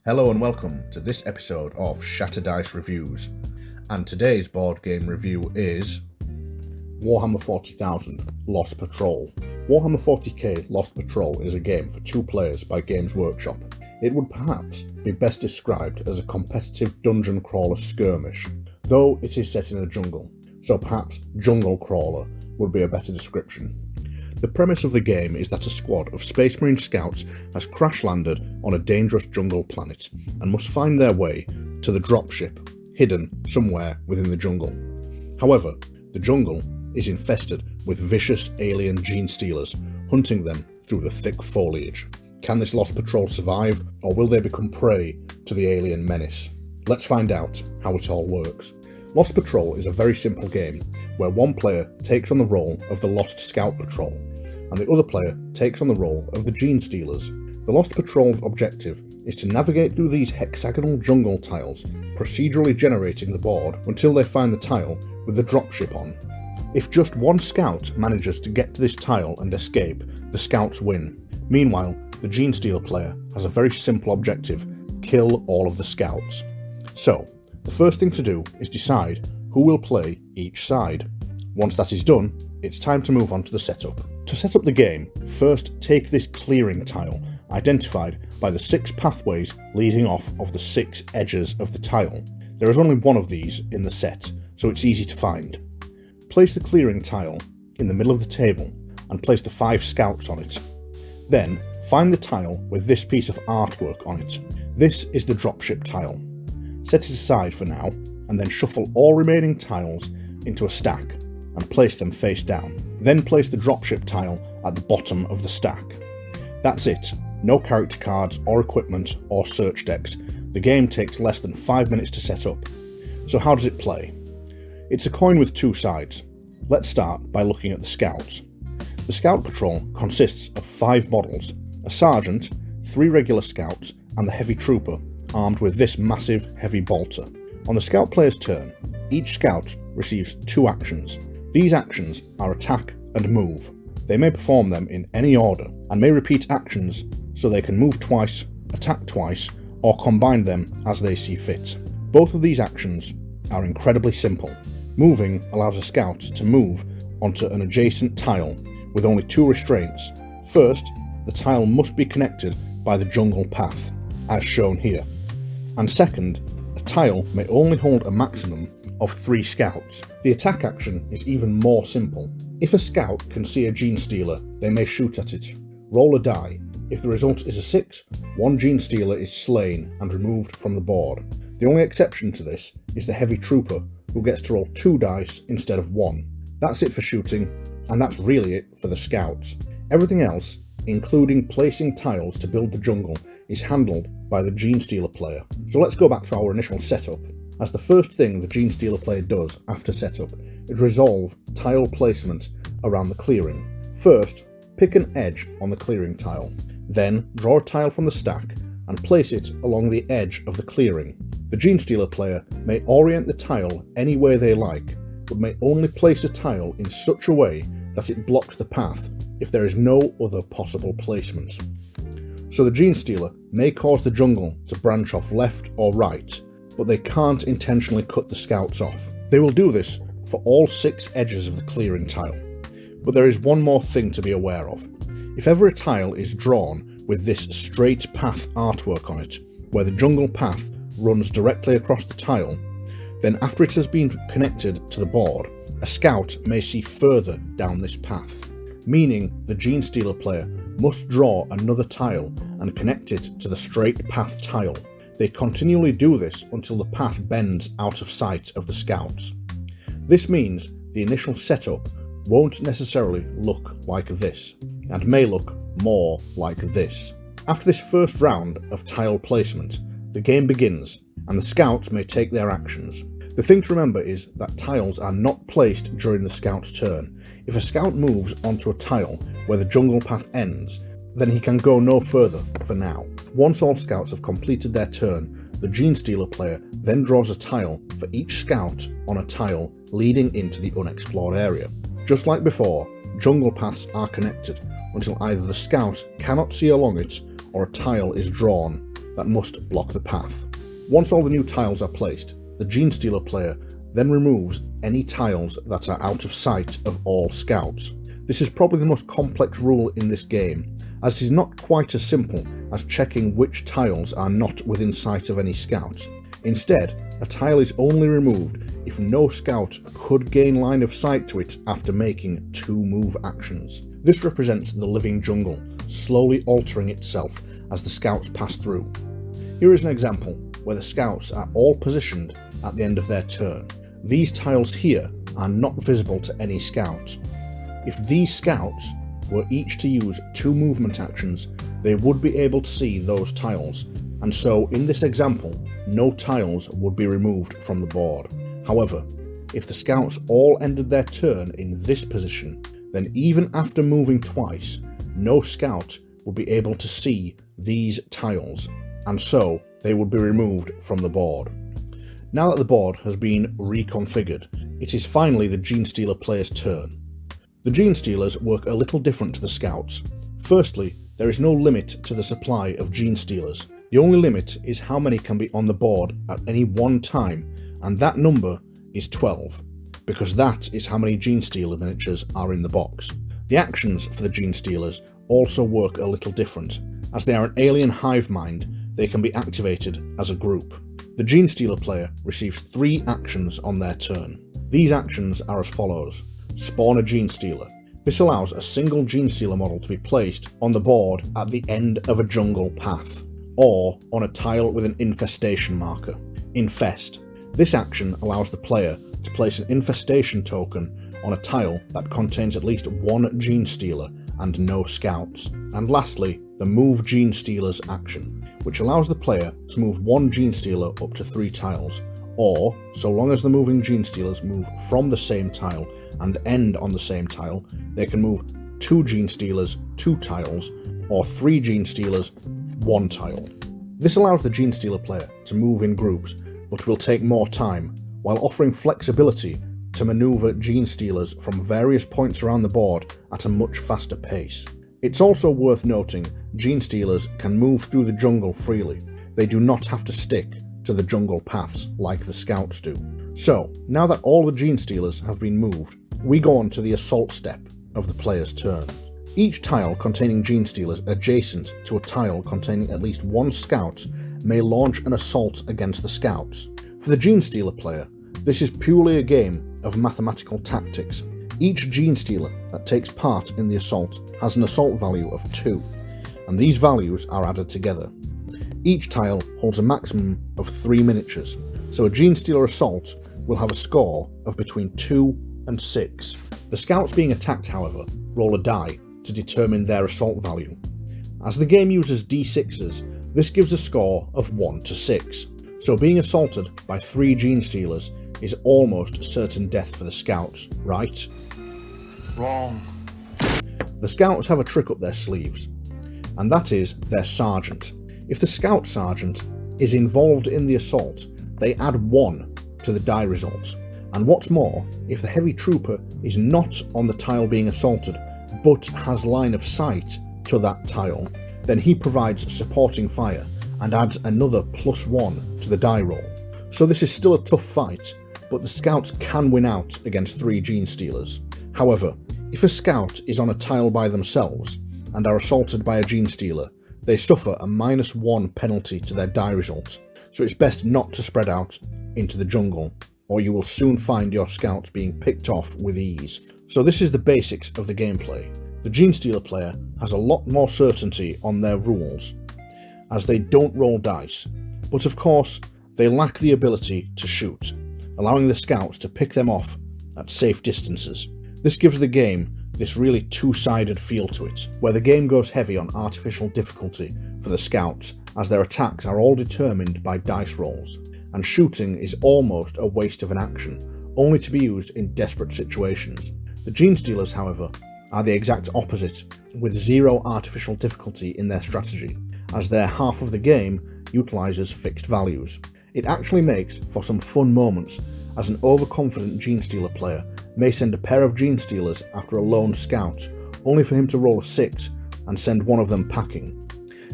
Hello and welcome to this episode of Shatter Dice Reviews, and today's board game review is Warhammer 40,000 Lost Patrol. Warhammer 40k Lost Patrol is a game for 2 players by Games Workshop. It would perhaps be best described as a competitive dungeon crawler skirmish, though it is set in a jungle, so perhaps jungle crawler would be a better description. The premise of the game is that a squad of Space Marine scouts has crash-landed on a dangerous jungle planet and must find their way to the dropship, hidden somewhere within the jungle. However, the jungle is infested with vicious alien gene stealers, hunting them through the thick foliage. Can this Lost Patrol survive, or will they become prey to the alien menace? Let's find out how it all works. Lost Patrol is a very simple game where one player takes on the role of the Lost Scout Patrol, and the other player takes on the role of the Gene Stealers. The Lost Patrol's objective is to navigate through these hexagonal jungle tiles, procedurally generating the board until they find the tile with the dropship on. If just one scout manages to get to this tile and escape, the scouts win. Meanwhile, the Gene Stealer player has a very simple objective: kill all of the scouts. So, the first thing to do is decide who will play each side. Once that is done, it's time to move on to the setup. To set up the game, first take this clearing tile, identified by the 6 pathways leading off of the 6 edges of the tile. There is only one of these in the set, so it's easy to find. Place the clearing tile in the middle of the table and place the 5 scouts on it. Then, find the tile with this piece of artwork on it. This is the dropship tile. Set it aside for now, and then shuffle all remaining tiles into a stack and place them face down. Then place the dropship tile at the bottom of the stack. That's it. No character cards or equipment or search decks. The game takes less than 5 minutes to set up. So how does it play? It's a coin with 2 sides. Let's start by looking at the scouts. The Scout Patrol consists of 5 models: a sergeant, 3 regular scouts, and the heavy trooper, armed with this massive heavy bolter. On the scout player's turn, each scout receives 2 actions. These actions are attack and move. They may perform them in any order, and may repeat actions so they can move twice, attack twice, or combine them as they see fit. Both of these actions are incredibly simple. Moving allows a scout to move onto an adjacent tile with only 2 restraints. First, the tile must be connected by the jungle path, as shown here. And second, a tile may only hold a maximum of 3 scouts. The attack action is even more simple. If a scout can see a Gene Stealer, they may shoot at it. Roll a die. If the result is a 6, one Gene Stealer is slain and removed from the board. The only exception to this is the Heavy Trooper, who gets to roll 2 dice instead of 1. That's it for shooting, and that's really it for the scouts. Everything else, including placing tiles to build the jungle, is handled by the Gene Stealer player. So let's go back to our initial setup. As the first thing the Gene Stealer player does after setup is resolve tile placement around the clearing. First, pick an edge on the clearing tile. Then, draw a tile from the stack and place it along the edge of the clearing. The Gene Stealer player may orient the tile any way they like, but may only place a tile in such a way that it blocks the path if there is no other possible placement. So the Gene Stealer may cause the jungle to branch off left or right, but they can't intentionally cut the scouts off. They will do this for all 6 edges of the clearing tile. But there is one more thing to be aware of. If ever a tile is drawn with this straight path artwork on it, where the jungle path runs directly across the tile, then after it has been connected to the board, a scout may see further down this path, meaning the Gene Stealer player must draw another tile and connect it to the straight path tile. They continually do this until the path bends out of sight of the scouts. This means the initial setup won't necessarily look like this, and may look more like this. After this first round of tile placement, the game begins, and the scouts may take their actions. The thing to remember is that tiles are not placed during the scout's turn. If a scout moves onto a tile where the jungle path ends, then he can go no further for now. Once all scouts have completed their turn, the Gene Stealer player then draws a tile for each scout on a tile leading into the unexplored area. Just like before, jungle paths are connected until either the scout cannot see along it or a tile is drawn that must block the path. Once all the new tiles are placed, the Genestealer player then removes any tiles that are out of sight of all scouts. This is probably the most complex rule in this game, as it is not quite as simple as checking which tiles are not within sight of any scouts. Instead, a tile is only removed if no scout could gain line of sight to it after making 2 move actions. This represents the living jungle, slowly altering itself as the scouts pass through. Here is an example where the scouts are all positioned at the end of their turn. These tiles here are not visible to any scout. If these scouts were each to use 2 movement actions, they would be able to see those tiles, and so in this example, no tiles would be removed from the board. However, if the scouts all ended their turn in this position, then even after moving twice, no scout would be able to see these tiles, and so they would be removed from the board. Now that the board has been reconfigured, it is finally the Genestealer player's turn. The Genestealers work a little different to the scouts. Firstly, there is no limit to the supply of Genestealers. The only limit is how many can be on the board at any one time, and that number is 12, because that is how many Genestealer miniatures are in the box. The actions for the Genestealers also work a little different. As they are an alien hive mind, they can be activated as a group. The Genestealer player receives 3 actions on their turn. These actions are as follows. Spawn a Genestealer. This allows a single Genestealer model to be placed on the board at the end of a jungle path, or on a tile with an infestation marker. Infest. This action allows the player to place an infestation token on a tile that contains at least 1 Genestealer and no scouts. And lastly, the Move Genestealers action, which allows the player to move 1 Genestealer up to 3 tiles, or, so long as the moving Genestealers move from the same tile and end on the same tile, they can move 2 Genestealers 2 tiles, or 3 Genestealers 1 tile. This allows the Genestealer player to move in groups, but will take more time, while offering flexibility to maneuver Genestealers from various points around the board at a much faster pace. It's also worth noting Genestealers can move through the jungle freely. They do not have to stick to the jungle paths like the scouts do. So, now that all the Genestealers have been moved, we go on to the assault step of the player's turn. Each tile containing Genestealers adjacent to a tile containing at least 1 scout may launch an assault against the scouts. For the Genestealer player, this is purely a game of mathematical tactics. Each Genestealer that takes part in the assault has an assault value of 2, and these values are added together. Each tile holds a maximum of 3 miniatures, so a Genestealer assault will have a score of between 2 and 6. The scouts being attacked, however, roll a die to determine their assault value. As the game uses d6s, this gives a score of 1 to 6, so being assaulted by 3 Genestealers is almost certain death for the scouts, right? Wrong. The scouts have a trick up their sleeves, and that is their sergeant. If the scout sergeant is involved in the assault, they add 1 to the die results. And what's more, if the heavy trooper is not on the tile being assaulted, but has line of sight to that tile, then he provides supporting fire and adds another +1 to the die roll. So this is still a tough fight, but the scouts can win out against 3 Genestealers. However, if a scout is on a tile by themselves and are assaulted by a Genestealer, they suffer a -1 penalty to their die results, so it's best not to spread out into the jungle, or you will soon find your scouts being picked off with ease. So this is the basics of the gameplay. The Genestealer player has a lot more certainty on their rules, as they don't roll dice, but of course they lack the ability to shoot, allowing the scouts to pick them off at safe distances. This gives the game this really two-sided feel to it, where the game goes heavy on artificial difficulty for the scouts, as their attacks are all determined by dice rolls, and shooting is almost a waste of an action, only to be used in desperate situations. The Genestealers, however, are the exact opposite, with 0 artificial difficulty in their strategy, as their half of the game utilises fixed values. It actually makes for some fun moments, as an overconfident Genestealer player may send a pair of Genestealers after a lone scout, only for him to roll a 6 and send one of them packing.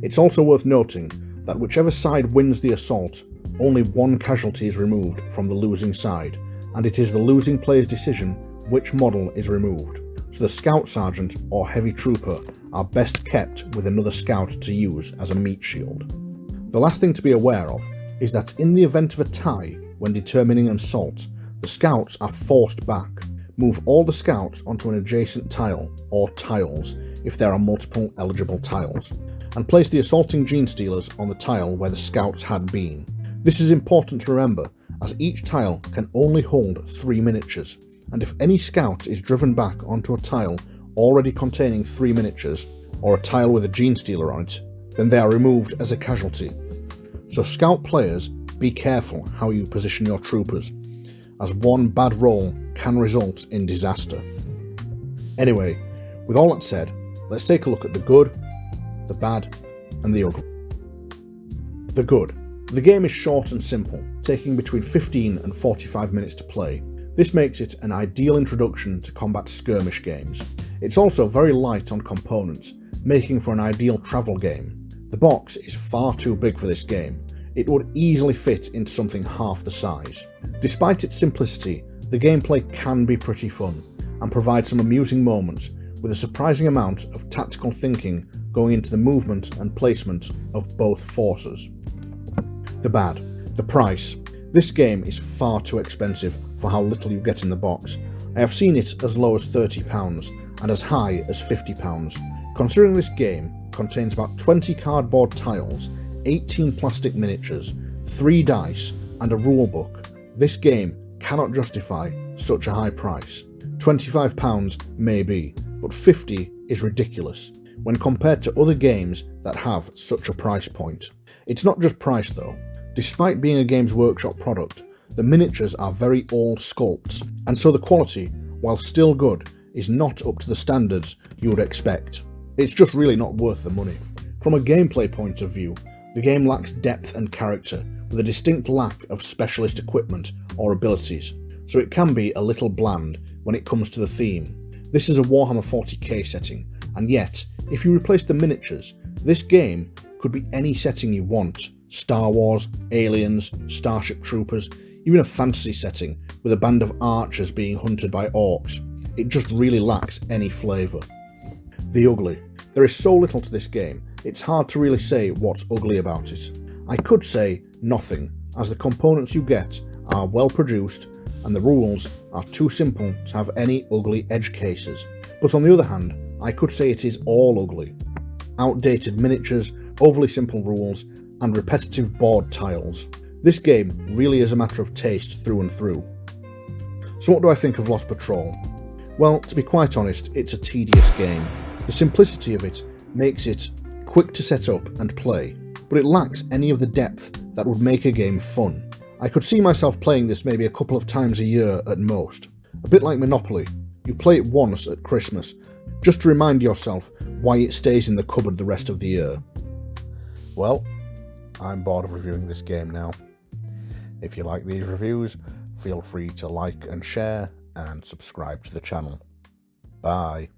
It's also worth noting that whichever side wins the assault, only one casualty is removed from the losing side, and it is the losing player's decision which model is removed. So the Scout Sergeant or Heavy Trooper are best kept with another Scout to use as a meat shield. The last thing to be aware of is that in the event of a tie when determining an assault, the Scouts are forced back. Move all the Scouts onto an adjacent tile, or tiles if there are multiple eligible tiles, and place the assaulting Genestealers on the tile where the Scouts had been. This is important to remember, as each tile can only hold 3 miniatures, and if any Scout is driven back onto a tile already containing 3 miniatures, or a tile with a Genestealer on it, then they are removed as a casualty. So Scout players, be careful how you position your troopers, as one bad roll can result in disaster. Anyway, with all that said, let's take a look at the good, the bad, and the ugly. The good. The game is short and simple, taking between 15 and 45 minutes to play. This makes it an ideal introduction to combat skirmish games. It's also very light on components, making for an ideal travel game. The box is far too big for this game. It would easily fit into something half the size. Despite its simplicity, the gameplay can be pretty fun, and provide some amusing moments, with a surprising amount of tactical thinking going into the movement and placement of both forces. The bad. The price. This game is far too expensive for how little you get in the box. I have seen it as low as £30 and as high as £50. Considering this game contains about 20 cardboard tiles, 18 plastic miniatures, 3 dice, and a rulebook, this game cannot justify such a high price. £25 maybe, but £50 is ridiculous when compared to other games that have such a price point. It's not just price though. Despite being a Games Workshop product, the miniatures are very old sculpts, and so the quality, while still good, is not up to the standards you would expect. It's just really not worth the money. From a gameplay point of view, the game lacks depth and character, with a distinct lack of specialist equipment or abilities, so it can be a little bland when it comes to the theme. This is a Warhammer 40k setting, and yet, if you replace the miniatures, this game could be any setting you want. Star Wars, Aliens, Starship Troopers, even a fantasy setting with a band of archers being hunted by orcs. It just really lacks any flavour. The ugly. There is so little to this game, it's hard to really say what's ugly about it. I could say nothing, as the components you get are well produced and the rules are too simple to have any ugly edge cases. But on the other hand, I could say it is all ugly. Outdated miniatures, overly simple rules, and repetitive board tiles. This game really is a matter of taste through and through. So what do I think of Lost Patrol? Well, to be quite honest, it's a tedious game. The simplicity of it makes it quick to set up and play, but it lacks any of the depth that would make a game fun. I could see myself playing this maybe a couple of times a year at most. A bit like Monopoly, you play it once at Christmas, just to remind yourself why it stays in the cupboard the rest of the year. Well, I'm bored of reviewing this game now. If you like these reviews, feel free to like and share and subscribe to the channel. Bye.